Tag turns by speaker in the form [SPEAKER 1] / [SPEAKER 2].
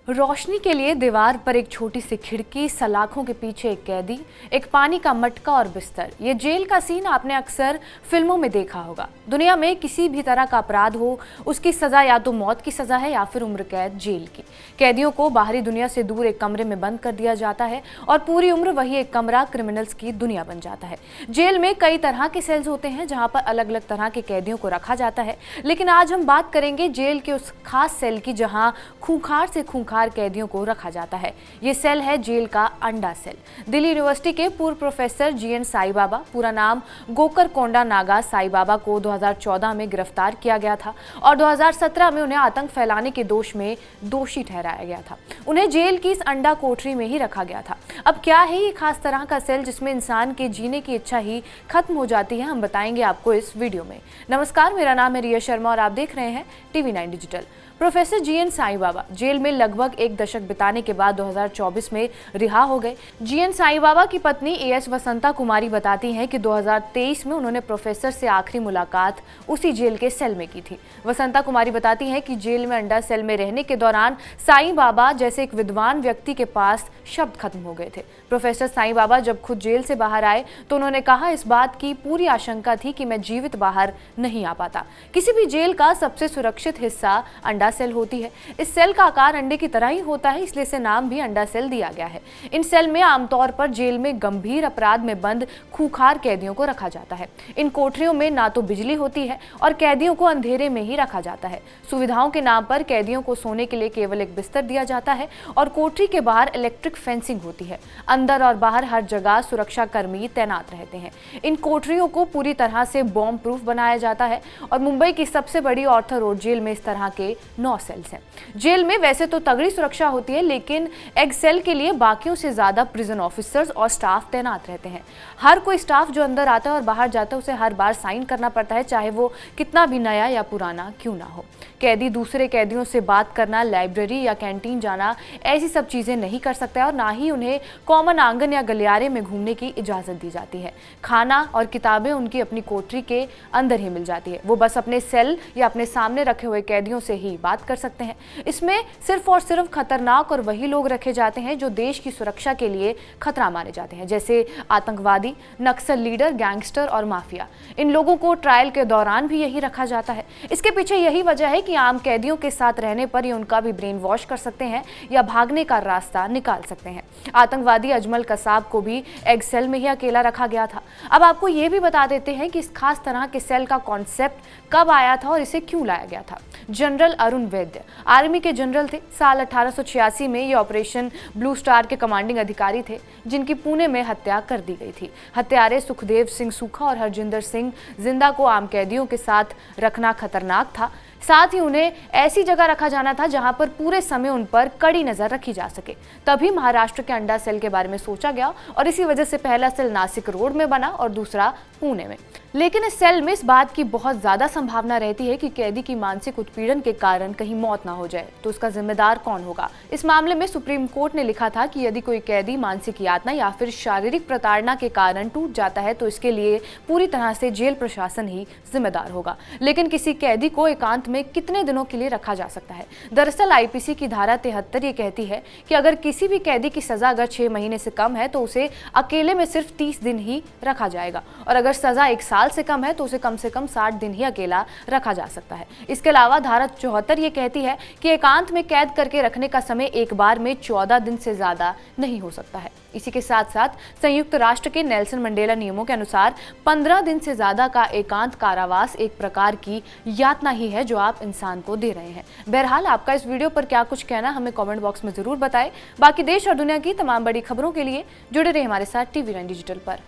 [SPEAKER 1] रोशनी के लिए दीवार पर एक छोटी सी खिड़की, सलाखों के पीछे एक कैदी, एक पानी का मटका और बिस्तर। ये जेल का सीन आपने अक्सर फिल्मों में देखा होगा। दुनिया में किसी भी तरह का अपराध हो, उसकी सजा या तो मौत की सजा है या फिर उम्र कैद जेल की। कैदियों को बाहरी दुनिया से दूर एक कमरे में बंद कर दिया जाता है और पूरी उम्र वही एक कमरा क्रिमिनल्स की दुनिया बन जाता है। जेल में कई तरह के सेल्स होते हैं जहां पर अलग अलग तरह के कैदियों को रखा जाता है, लेकिन आज हम बात करेंगे जेल के उस खास सेल की जहां खूंखार से खूंखार कैदियों को रखा जाता है। ये सेल है जेल का अंडा सेल। दिल्ली यूनिवर्सिटी के पूर्व प्रोफेसर जीएन साईबाबा, पूरा नाम गोकरकोंडा नागा साईबाबा को 2014 में गिरफ्तार किया गया था और 2017 में उन्हें आतंक फैलाने के दोष में दोषी ठहराया गया था। उन्हें जेल की इस अंडा कोठरी में ही रखा गया था। अब क्या है ये खास तरह का सेल जिसमें इंसान के जीने की इच्छा ही खत्म हो जाती है, हम बताएंगे आपको इस वीडियो में। नमस्कार, मेरा नाम है रिया शर्मा और आप देख रहे हैं TV9 digital. Professor GN Saibaba jail में लगभग एक दशक बिताने के बाद 2024 में रिहा हो गए। जीएन साईबाबा की पत्नी AS वसंता कुमारी बताती हैं कि 2023 में उन्होंने प्रोफेसर से आखिरी मुलाकात उसी जेल के सेल में की थी। वसंता कुमारी बताती हैं कि जेल में अंडा सेल में रहने के दौरान साईबाबा जैसे एक विद्वान व्यक्ति के पास शब्द खत्म हो गए थे। प्रोफेसर साईबाबा जब खुद जेल से बाहर आए तो उन्होंने कहा, इस बात की पूरी आशंका थी कि मैं जीवित बाहर नहीं आ पाता। किसी भी जेल का सबसे सुरक्षित हिस्सा अंडा सेल होती है। इस सेल का आकार अंडे की तरह ही होता है, इसलिए इसे नाम भी अंडा सेल दिया गया है। इन सेल में आमतौर पर जेल में गंभीर अपराध में बंद खूंखार कैदियों को रखा जाता है। इन कोठरियों में ना तो बिजली होती है और कैदियों को अंधेरे में ही रखा जाता है। सुविधाओं के नाम पर कैदियों को सोने के लिए केवल एक बिस्तर दिया जाता है और कोठरी के बाहर इलेक्ट्रिक फेंसिंग होती है। अंदर और बाहर हर जगह सुरक्षा कर्मी तैनात रहते हैं। इन कोठरियों को पूरी तरह से बॉम्ब प्रूफ बनाया जाता है और मुंबई की सबसे बड़ी ऑर्थर रोड जेल में इस तरह के 9 सेल्स हैं। जेल में वैसे तो तगड़ी सुरक्षा होती है, लेकिन एग सेल के लिए बाकियों से ज्यादा प्रिजन ऑफिसर्स और स्टाफ तैनात रहते हैं। हर कोई स्टाफ जो अंदर आता है और बाहर जाता है उसे हर बार साइन करना पड़ता है, चाहे वो कितना भी नया या पुराना क्यों ना हो। कैदी दूसरे कैदियों से बात करना, लाइब्रेरी या कैंटीन जाना, ऐसी सब चीजें नहीं कर सकता है और ना ही उन्हें कॉमन आंगन या गलियारे में घूमने की इजाजत दी जाती है। खाना और किताबें उनकी अपनी कोठरी के अंदर ही मिल जाती है। वो बस अपने सेल या अपने सामने रखे हुए कैदियों से ही बात कर सकते हैं। इसमें सिर्फ और सिर्फ खतरनाक और वही लोग रखे जाते हैं जो देश की सुरक्षा के लिए खतरा माने जाते हैं, जैसे आतंकवादी, नक्सल लीडर, गैंगस्टर और माफिया। इन लोगों को ट्रायल के दौरान भी यही रखा जाता है। इसके पीछे यही वजह है कि आम कैदियों के साथ रहने पर ये उनका भी ब्रेन वॉश कर सकते हैं या भागने का रास्ता निकाल सकते हैं। आतंकवादी अजमल कसाब को भी एग सेल में ही अकेला रखा गया था। अब आपको ये भी बता देते हैं कि इस खास तरह के सेल का कॉन्सेप्ट कब आया था और इसे क्यों लाया गया था। जनरल अरुण वैद्य आर्मी के जनरल थे। साल 1886 में ये ऑपरेशन ब्लू स्टार के कमांडिंग अधिकारी थे, जिनकी पुणे में हत्या कर दी गई थी। हत्यारे सुखदेव सिंह सूखा और हरजिंदर सिंह जिंदा को आम कैदियों के साथ रखना खतरनाक था। साथ ही उन्हें ऐसी जगह रखा जाना था जहां पर पूरे समय उन पर कड़ी नजर रखी जा सके। तभी महाराष्ट्र के अंडा सेल के बारे में सोचा गया और इसी वजह से पहला सेल नासिक रोड में बना और दूसरा पुणे में। लेकिन इस सेल में इस बात की बहुत ज्यादा संभावना रहती है कि कैदी की मानसिक उत्पीड़न के कारण कहीं मौत ना हो जाए, तो उसका जिम्मेदार कौन होगा। इस मामले में सुप्रीम कोर्ट ने लिखा था कि यदि कोई कैदी मानसिक यातना या फिर शारीरिक प्रताड़ना के कारण टूट जाता है तो इसके लिए पूरी तरह से जेल प्रशासन ही जिम्मेदार होगा। लेकिन किसी कैदी को एकांत में कितने दिनों के लिए रखा जा सकता है? दरअसल IPC की धारा 73 ये कहती है कि अगर किसी भी कैदी की सजा अगर 6 महीने से कम है तो उसे अकेले में सिर्फ 30 दिन ही रखा जाएगा और अगर सजा 1 साल से कम है तो उसे कम से कम 60 दिन ही अकेला रखा जा सकता है। इसके अलावा धारा 74 ये कहती है कि एकांत में कैद करके रखने का समय एक बार में 14 दिन से ज्यादा नहीं हो सकता है। इसी के साथ साथ संयुक्त राष्ट्र के नेल्सन मंडेला नियमों के अनुसार 15 दिन से ज्यादा का एकांत कारावास एक प्रकार की यातना ही है जो आप इंसान को दे रहे हैं। बहरहाल, आपका इस वीडियो पर क्या कुछ कहना हमें कमेंट बॉक्स में जरूर बताएं। बाकी देश और दुनिया की तमाम बड़ी खबरों के लिए जुड़े रहे हमारे साथ TV9 डिजिटल पर।